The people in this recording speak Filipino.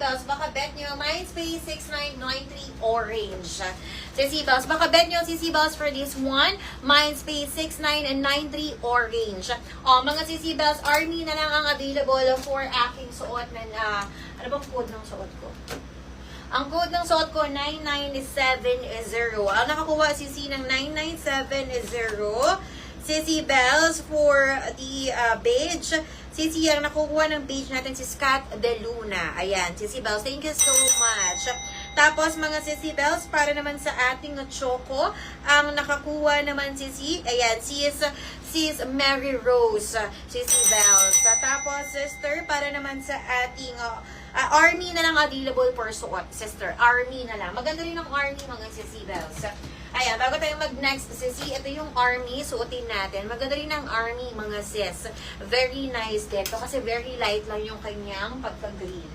Bells, baka bet nyo, Mindspace 6993 Orange. Sissy Bells, baka bet nyo Sissy Bells for this one, Mindspace 6993 Orange. O, mga Sissy Bells, Army na lang ang available for aking suot na, ano bang code ng suot ko? Ang code ng suot ko, 9970. Ang nakakuha Sissy ng 9970. Sissy Bells for the beige. Sissy, ang nakukuha ng beige natin si Scott De Luna. Ayan, Sissy Bells, thank you so much. Tapos, mga Sissy Bells, para naman sa ating choco, ang nakakuha naman Sissy, ayan, sis Mary Rose, Sissy Bells. Tapos, sister, para naman sa ating Army na lang available for suot, sister. Army na lang. Maganda rin ang Army, mga Sissy Bells. Ayan, bago tayo mag-next, Sissy, ito yung Army, suotin natin. Maganda rin ang Army, mga sis. Very nice dito kasi very light lang yung kanyang pagka-green.